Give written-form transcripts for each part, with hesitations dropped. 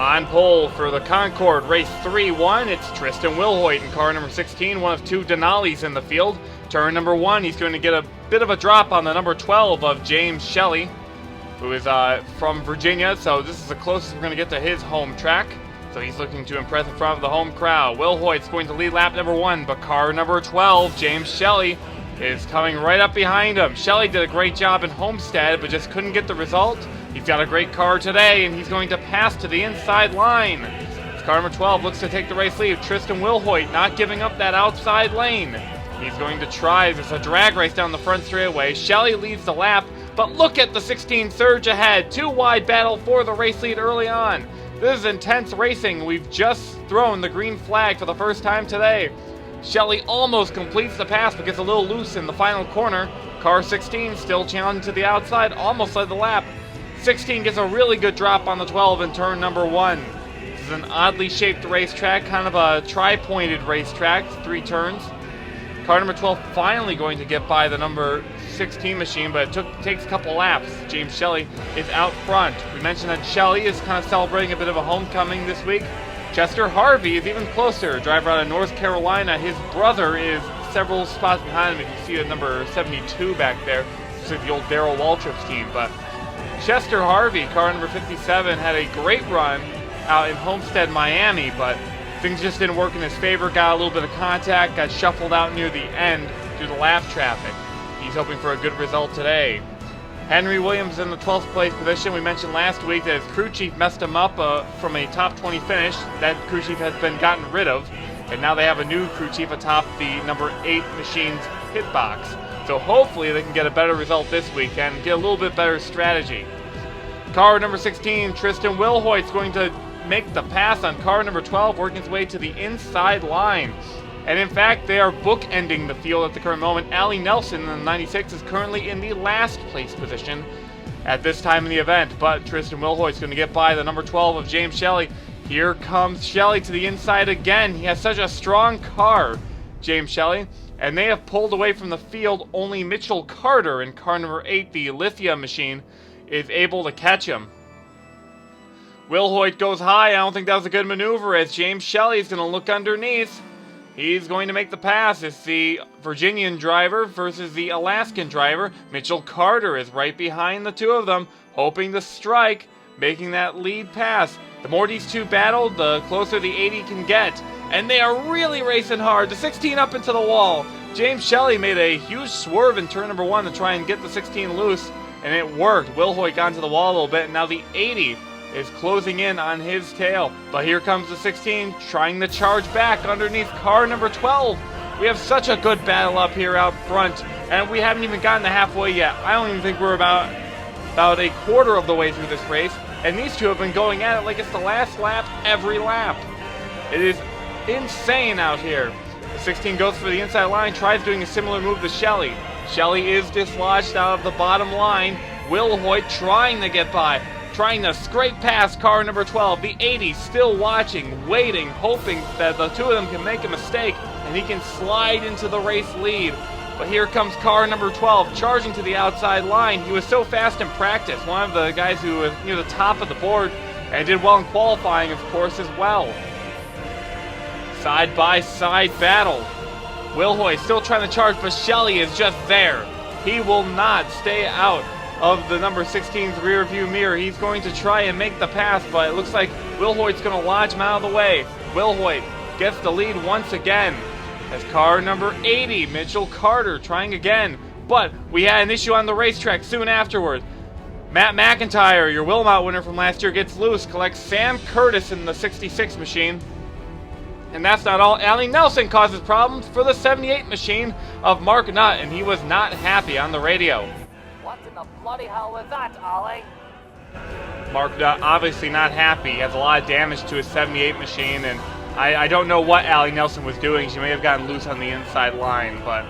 On pole for the Concord Race 3-1, it's Tristan Wilhoit in car number 16, one of two Denali's in the field. Turn number 1, he's going to get a bit of a drop on the number 12 of James Shelley, who is from Virginia, so this is the closest we're going to get to his home track. So he's looking to impress in front of the home crowd. Wilhoit's going to lead lap number 1, but car number 12, James Shelley, is coming right up behind him. Shelley did a great job in Homestead, but just couldn't get the result. He's got a great car today, and he's going to pass to the inside line. Car number 12 looks to take the race lead. Tristan Wilhoit not giving up that outside lane. He's going to try. There's a drag race down the front straightaway. Shelley leads the lap, but look at the 16 surge ahead. Two wide battle for the race lead early on. This is intense racing. We've just thrown the green flag for the first time today. Shelley almost completes the pass but gets a little loose in the final corner. Car 16 still challenging to the outside, almost led the lap. 16 gets a really good drop on the 12 in turn number 1. This is an oddly shaped racetrack, kind of a tri-pointed racetrack, 3 turns. Car number 12 finally going to get by the number 16 machine, but it takes a couple laps. James Shelley is out front. We mentioned that Shelley is kind of celebrating a bit of a homecoming this week. Chester Harvey is even closer, driver out of North Carolina. His brother is several spots behind him. You can see the number 72 back there. It's like the old Darrell Waltrip's team, but Chester Harvey, car number 57, had a great run out in Homestead, Miami, but things just didn't work in his favor. Got a little bit of contact, got shuffled out near the end due to lap traffic. He's hoping for a good result today. Henry Williams in the 12th place position. We mentioned last week that his crew chief messed him up from a top 20 finish. That crew chief has been gotten rid of, and now they have a new crew chief atop the number 8 machine's pit box. So hopefully they can get a better result this weekend and get a little bit better strategy. Car number 16, Tristan Wilhoit's going to make the pass on car number 12, working his way to the inside line. And in fact, they are bookending the field at the current moment. Allie Nelson in the 96 is currently in the last place position at this time in the event. But Tristan Wilhoit's going to get by the number 12 of James Shelley. Here comes Shelley to the inside again. He has such a strong car, James Shelley. And they have pulled away from the field. Only Mitchell Carter in car number 8, the Lithia machine, is able to catch him. Wilhoit goes high. I don't think that was a good maneuver as James Shelley is going to look underneath. He's going to make the pass. It's the Virginian driver versus the Alaskan driver. Mitchell Carter is right behind the two of them, hoping to strike, making that lead pass. The more these two battle, the closer the 80 can get. And they are really racing hard. The 16 up into the wall. James Shelley made a huge swerve in turn number 1 to try and get the 16 loose, and it worked. Wilhoit got into the wall a little bit, and now the 80 is closing in on his tail. But here comes the 16 trying to charge back underneath car number 12. We have such a good battle up here out front, and we haven't even gotten to halfway yet. I don't even think we're about a quarter of the way through this race, and these two have been going at it like it's the last lap every lap. It is insane out here. The 16 goes for the inside line, tries doing a similar move to Shelley. Shelley is dislodged out of the bottom line. Wilhoit trying to get by, trying to scrape past car number 12. The 80 still watching, waiting, hoping that the two of them can make a mistake and he can slide into the race lead. But here comes car number 12 charging to the outside line. He was so fast in practice, one of the guys who was near the top of the board and did well in qualifying, of course, as well. Side-by-side battle. Wilhoit still trying to charge, but Shelley is just there. He will not stay out of the number 16's rear view mirror. He's going to try and make the pass, but it looks like Wilhoit's going to lodge him out of the way. Wilhoit gets the lead once again as car number 80, Mitchell Carter, trying again. But we had an issue on the racetrack soon afterward. Matt McIntyre, your Wilmot winner from last year, gets loose, collects Sam Curtis in the 66 machine. And that's not all. Allie Nelson causes problems for the 78 machine of Mark Nutt, and he was not happy on the radio. What in the bloody hell was that, Ollie? Mark Nutt obviously not happy. He has a lot of damage to his 78 machine, and I don't know what Allie Nelson was doing. She may have gotten loose on the inside line, but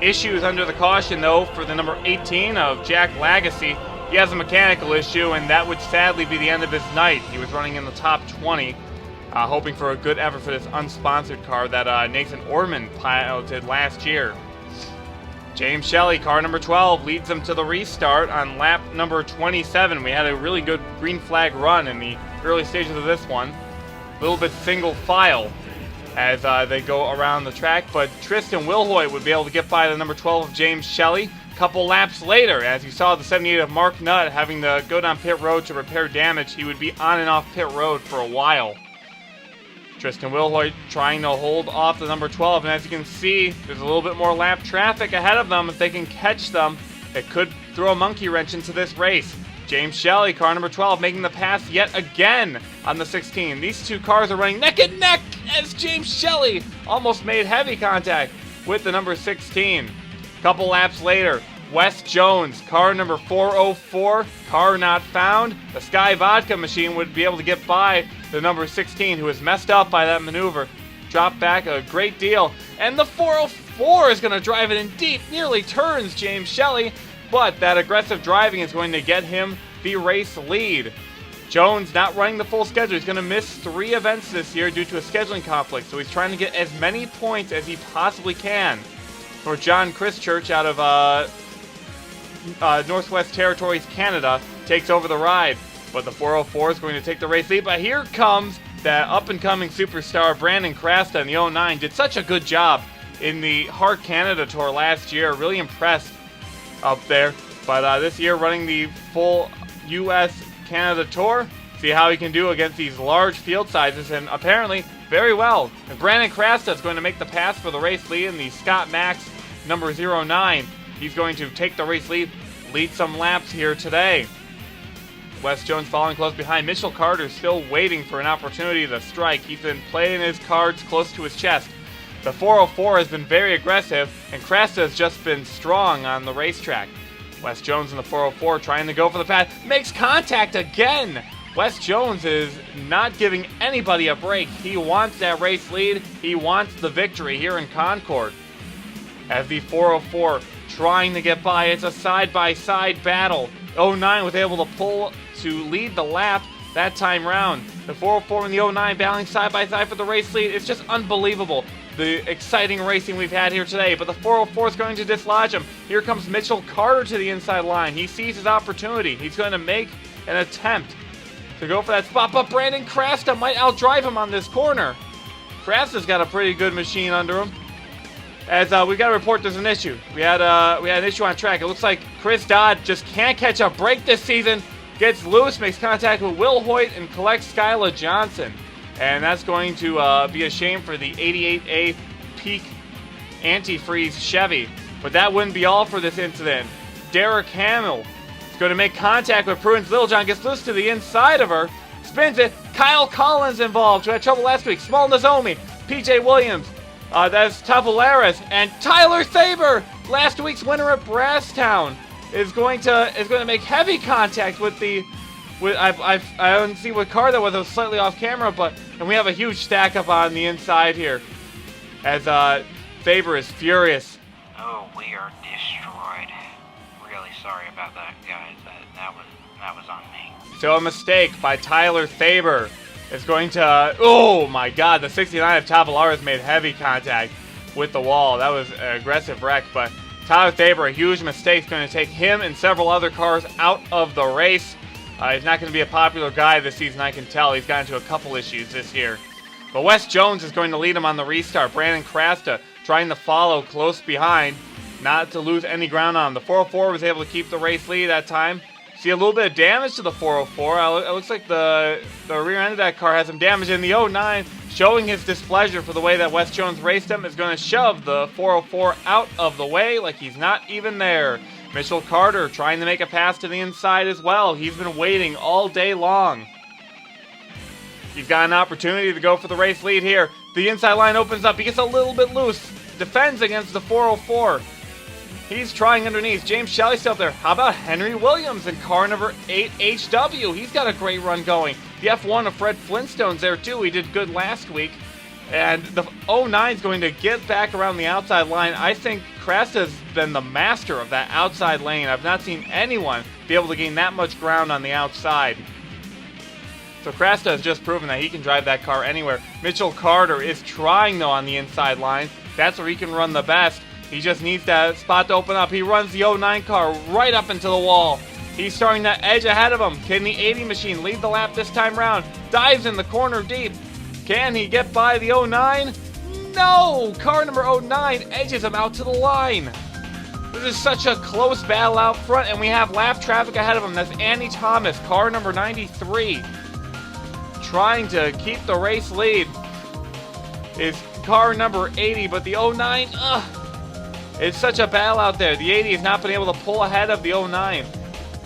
issues under the caution, though, for the number 18 of Jack Lagacy. He has a mechanical issue, and that would sadly be the end of his night. He was running in the top 20. Hoping for a good effort for this unsponsored car that Nathan Orman piloted last year. James Shelley, car number 12, leads them to the restart on lap number 27. We had a really good green flag run in the early stages of this one. A little bit single file as they go around the track, but Tristan Wilhoit would be able to get by the number 12 of James Shelley. A couple laps later, as you saw the 78 of Mark Nutt having to go down pit road to repair damage, he would be on and off pit road for a while. Tristan Wilhoit trying to hold off the number 12, and as you can see, there's a little bit more lap traffic ahead of them. If they can catch them, it could throw a monkey wrench into this race. James Shelley, car number 12, making the pass yet again on the 16. These two cars are running neck and neck as James Shelley almost made heavy contact with the number 16. Couple laps later, Wes Jones, car number 404, car not found. The Sky Vodka machine would be able to get by the number 16, who was messed up by that maneuver. Dropped back a great deal, and the 404 is going to drive it in deep, nearly turns James Shelley, but that aggressive driving is going to get him the race lead. Jones not running the full schedule. He's going to miss 3 events this year due to a scheduling conflict, so he's trying to get as many points as he possibly can. For John Christchurch out of Northwest Territories, Canada, takes over the ride, but the 404 is going to take the race lead. But here comes that up-and-coming superstar Brandon Crasta in the 09. Did such a good job in the HARC Canada Tour last year. Really impressed up there. But this year running the full U.S. Canada Tour. See how he can do against these large field sizes, and apparently very well. And Brandon Crasta is going to make the pass for the race lead in the Scott Max number 09. He's going to take the race lead some laps here today. Wes Jones following close behind. Mitchell Carter still waiting for an opportunity to strike. He's been playing his cards close to his chest. The 404 has been very aggressive, and Crasta has just been strong on the racetrack. Wes Jones in the 404 trying to go for the pass. Makes contact again! Wes Jones is not giving anybody a break. He wants that race lead. He wants the victory here in Concord. As the 404 trying to get by, it's a side-by-side battle. 09 was able to pull to lead the lap that time round. The 404 and the 09 battling side-by-side for the race lead. It's just unbelievable, the exciting racing we've had here today. But the 404 is going to dislodge him. Here comes Mitchell Carter to the inside line. He sees his opportunity. He's going to make an attempt to go for that spot, but Brandon Crasta might outdrive him on this corner. Crasta's got a pretty good machine under him. As we got to report there's an issue. We had an issue on track. It looks like Chris Dodd just can't catch a break this season. Gets loose, makes contact with Will Hoyt, and collects Skyla Johnson. And that's going to be a shame for the 88A Peak Antifreeze Chevy. But that wouldn't be all for this incident. Derek Hamill going to make contact with Prudence Littlejohn, gets loose to the inside of her, spins it. Kyle Collins involved, who had trouble last week. Small Nozomi, PJ Williams, that's Tavares, and Tylor Thaber, last week's winner at Brasstown, is going to make heavy contact with the. I don't see what car that was. It was slightly off camera, and we have a huge stack up on the inside here, as Thaber is furious. Oh, we are destroyed. Really sorry about that, guys. That was on me. So a mistake by Tylor Thaber is going to... Oh my god, the 69 of Tavares made heavy contact with the wall. That was an aggressive wreck, but Tylor Thaber, a huge mistake, is going to take him and several other cars out of the race. He's not going to be a popular guy this season, I can tell. He's gotten into a couple issues this year. But Wes Jones is going to lead him on the restart. Brandon Crasta trying to follow close behind, not to lose any ground on him. The 404 was able to keep the race lead that time. See a little bit of damage to the 404. It looks like the rear end of that car has some damage. And the 09, showing his displeasure for the way that Wes Jones raced him, is going to shove the 404 out of the way like he's not even there. Mitchell Carter trying to make a pass to the inside as well. He's been waiting all day long. He's got an opportunity to go for the race lead here. The inside line opens up. He gets a little bit loose. Defends against the 404. He's trying underneath. James Shelley still there. How about Henry Williams in car number 8 HW? He's got a great run going. The F1 of Fred Flintstone's there too. He did good last week. And the 09 is going to get back around the outside line. I think Crasta's been the master of that outside lane. I've not seen anyone be able to gain that much ground on the outside. So Crasta has just proven that he can drive that car anywhere. Mitchell Carter is trying though on the inside line. That's where he can run the best. He just needs that spot to open up. He runs the 09 car right up into the wall. He's starting to edge ahead of him. Can the 80 machine lead the lap this time round? Dives in the corner deep. Can he get by the 09? No! Car number 09 edges him out to the line. This is such a close battle out front, and we have lap traffic ahead of him. That's Andy Thomas, car number 93. Trying to keep the race lead is car number 80, but the 09, it's such a battle out there. The 80 has not been able to pull ahead of the 09.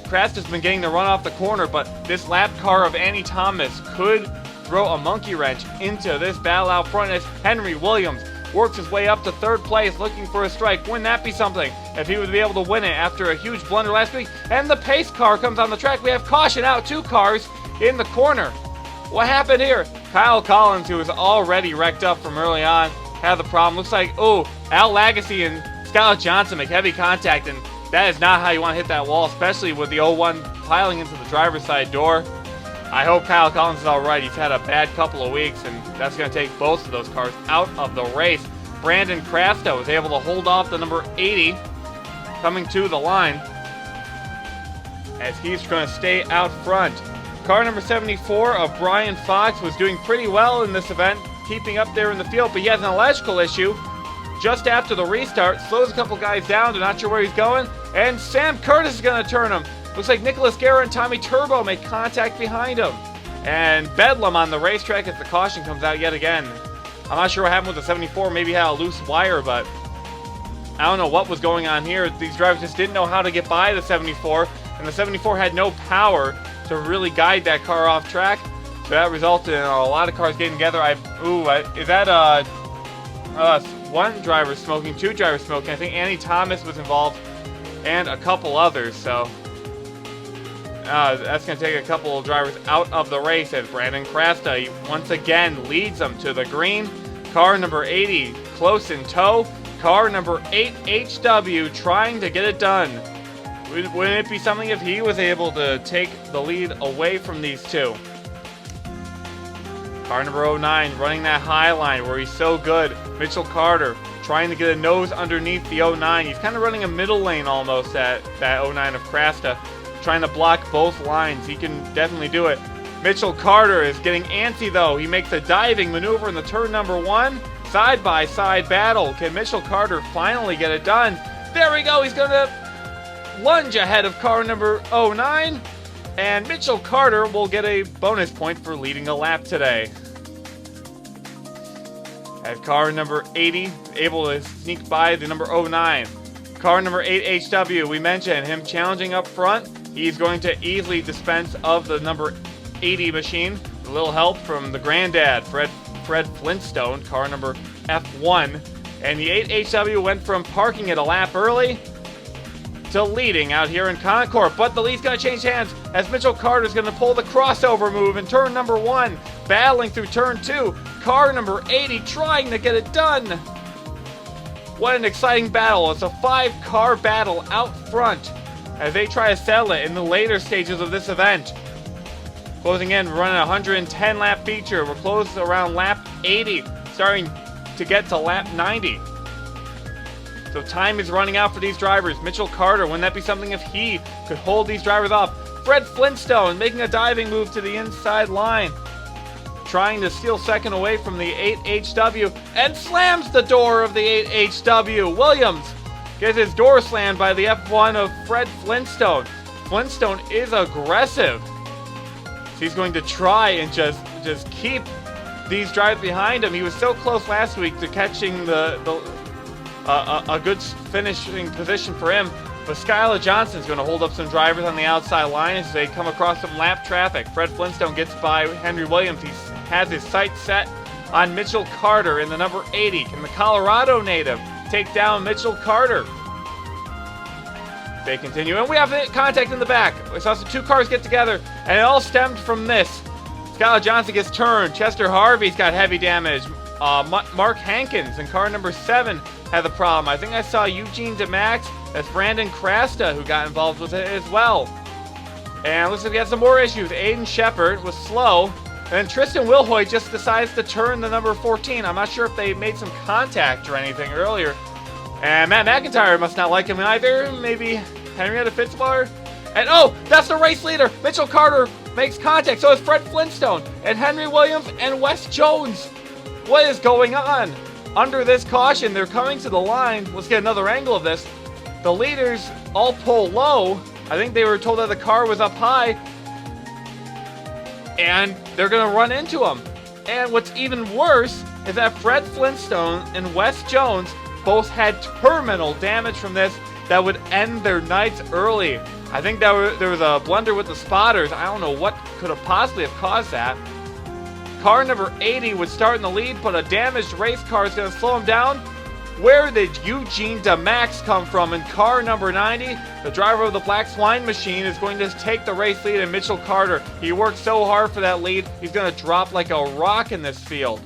Krast has been getting the run off the corner, but this lap car of Andy Thomas could throw a monkey wrench into this battle out front as Henry Williams works his way up to third place looking for a strike. Wouldn't that be something if he would be able to win it after a huge blunder last week? And the pace car comes on the track. We have caution out, 2 cars in the corner. What happened here? Kyle Collins, who was already wrecked up from early on, had the problem. Looks like, Al Lagacy and Skylar Johnson make heavy contact, and that is not how you want to hit that wall, especially with the 01 piling into the driver's side door. I hope Kyle Collins is all right. He's had a bad couple of weeks, and that's going to take both of those cars out of the race. Brandon Krafta was able to hold off the number 80 coming to the line as he's going to stay out front. Car number 74 of Brian Fox was doing pretty well in this event, keeping up there in the field, but he has an electrical issue just after the restart. Slows a couple guys down. They're not sure where he's going, and Sam Curtis is going to turn him. Looks like Nicholas Guerra and Tommy Turbo make contact behind him. And Bedlam on the racetrack as the caution comes out yet again. I'm not sure what happened with the 74. Maybe he had a loose wire, but I don't know what was going on here. These drivers just didn't know how to get by the 74, and the 74 had no power to really guide that car off track. So that resulted in a lot of cars getting together. Is that one driver smoking, 2 drivers smoking? I think Andy Thomas was involved and a couple others, so that's going to take a couple of drivers out of the race as Brandon Krasta once again leads them to the green. Car number 80 close in tow. Car number 8 HW trying to get it done. Wouldn't it be something if he was able to take the lead away from these two? Car number 09 running that high line where he's so good. Mitchell Carter trying to get a nose underneath the 09. He's kind of running a middle lane almost at that 09 of Krasta, trying to block both lines. He can definitely do it. Mitchell Carter is getting antsy though. He makes a diving maneuver in the turn number 1. Side-by-side battle. Can Mitchell Carter finally get it done? There we go. He's going to lunge ahead of car number 09. And Mitchell Carter will get a bonus point for leading a lap today. As car number 80 able to sneak by the number 09. Car number 8 HW, we mentioned him challenging up front. He's going to easily dispense of the number 80 machine. A little help from the granddad, Fred Flintstone, car number F1. And the 8 HW went from parking it a lap early to leading out here in Concord. But the lead's going to change hands as Mitchell Carter's going to pull the crossover move in turn number 1. Battling through turn 2. Car number 80 trying to get it done. What an exciting battle. It's a 5-car battle out front as they try to settle it in the later stages of this event. Closing in, we're running a 110 lap feature. We're close around lap 80, starting to get to lap 90. So time is running out for these drivers. Mitchell Carter, wouldn't that be something if he could hold these drivers off? Fred Flintstone making a diving move to the inside line, trying to steal second away from the 8HW, and slams the door of the 8HW. Williams gets his door slammed by the F1 of Fred Flintstone. Flintstone is aggressive. He's going to try and just keep these drivers behind him. He was so close last week to catching a good finishing position for him. But Skylar Johnson's going to hold up some drivers on the outside line as they come across some lap traffic. Fred Flintstone gets by Henry Williams. He has his sights set on Mitchell Carter in the number 80. Can the Colorado native take down Mitchell Carter? They continue, and we have contact in the back. We saw some 2 cars get together, and it all stemmed from this. Skylar Johnson gets turned. Chester Harvey's got heavy damage. Mark Hankins in car number 7 had the problem. I think I saw Eugene DeMax. That's Brandon Krasta who got involved with it as well. And it looks like we have some more issues. Aiden Shepard was slow. And then Tristan Wilhoit just decides to turn the number 14. I'm not sure if they made some contact or anything earlier. And Matt McIntyre must not like him either. Maybe Henrietta Fitzwater. And oh, that's the race leader. Mitchell Carter makes contact. So is Fred Flintstone and Henry Williams and Wes Jones. What is going on? Under this caution, they're coming to the line. Let's get another angle of this. The leaders all pull low. I think they were told that the car was up high. And they're going to run into them. And what's even worse is that Fred Flintstone and Wes Jones both had terminal damage from this that would end their nights early. I think that there was a blunder with the spotters. I don't know what could have possibly have caused that. Car number 80 would start in the lead, but a damaged race car is going to slow him down. Where did Eugene DeMax come from in car number 90? The driver of the Black Swine machine is going to take the race lead, and Mitchell Carter, he worked so hard for that lead, he's going to drop like a rock in this field.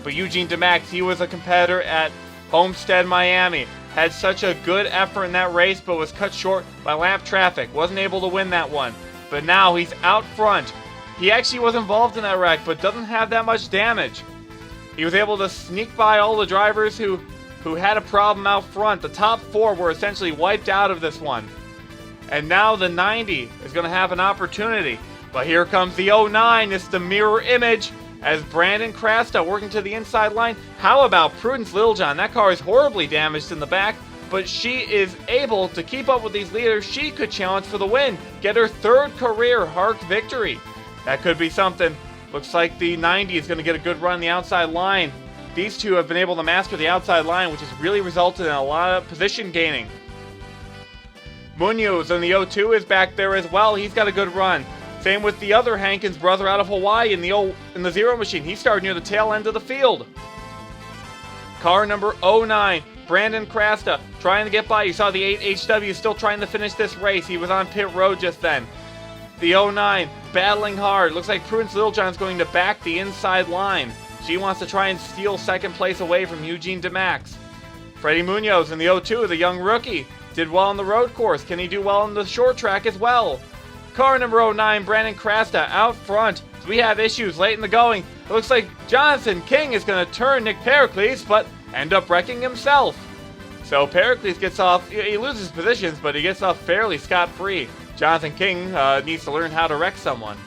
But Eugene DeMax, he was a competitor at Homestead, Miami. Had such a good effort in that race, but was cut short by lap traffic. Wasn't able to win that one. But now he's out front. He actually was involved in that wreck, but doesn't have that much damage. He was able to sneak by all the drivers who had a problem out front. The top 4 were essentially wiped out of this one. And now the 90 is going to have an opportunity. But here comes the 09. It's the mirror image as Brandon Crasta working to the inside line. How about Prudence Littlejohn? That car is horribly damaged in the back, but she is able to keep up with these leaders. She could challenge for the win, get her 3rd career HARC victory. That could be something. Looks like the 90 is going to get a good run the outside line. These two have been able to master the outside line, which has really resulted in a lot of position gaining. Munoz in the 02 is back there as well. He's got a good run. Same with the other Hankins brother out of Hawaii in the Zero machine. He started near the tail end of the field. Car number 09, Brandon Crasta, trying to get by. You saw the 8HW still trying to finish this race. He was on pit road just then. The 09, battling hard. Looks like Prudence Littlejohn's going to back the inside line. She wants to try and steal 2nd place away from Eugene DeMax. Freddie Munoz in the 02, the young rookie, did well on the road course. Can he do well on the short track as well? Car number 09, Brandon Crasta, out front. So we have issues late in the going. It looks like Jonathan King is going to turn Nick Pericles, but end up wrecking himself. So Pericles gets off, he loses positions, but he gets off fairly scot-free. Jonathan King needs to learn how to wreck someone.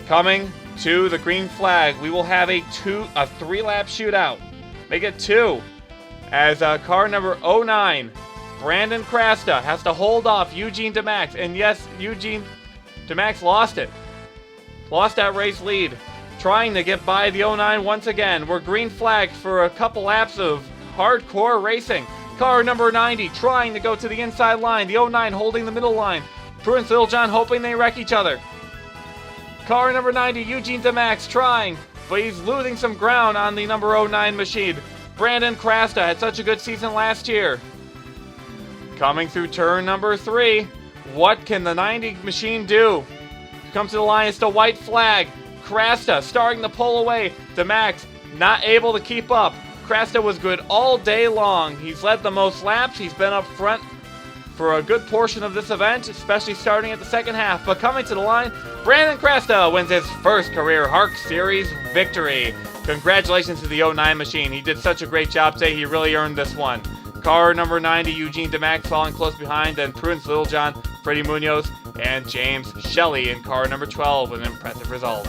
Coming to the green flag, we will have a 3-lap shootout. Make it 2. As car number 09, Brandon Crasta, has to hold off Eugene DeMax. And yes, Eugene DeMax lost it. Lost that race lead. Trying to get by the 09 once again. We're green flagged for a couple laps of hardcore racing. Car number 90 trying to go to the inside line. The 09 holding the middle line. Prudence Littlejohn hoping they wreck each other. Car number 90, Eugene DeMax trying, but he's losing some ground on the number 09 machine. Brandon Crasta had such a good season last year. Coming through turn number 3, what can the 90 machine do? Comes to the line, it's the white flag. Crasta starting to pull away. DeMax not able to keep up. Crasta was good all day long. He's led the most laps. He's been up front for a good portion of this event, especially starting at the second half. But coming to the line, Brandon Crasta wins his 1st career HARC Series victory. Congratulations to the 09 machine. He did such a great job today. He really earned this one. Car number 90, Eugene DeMax following close behind, then Prudence Littlejohn, Freddie Munoz, and James Shelley in car number 12 with an impressive result.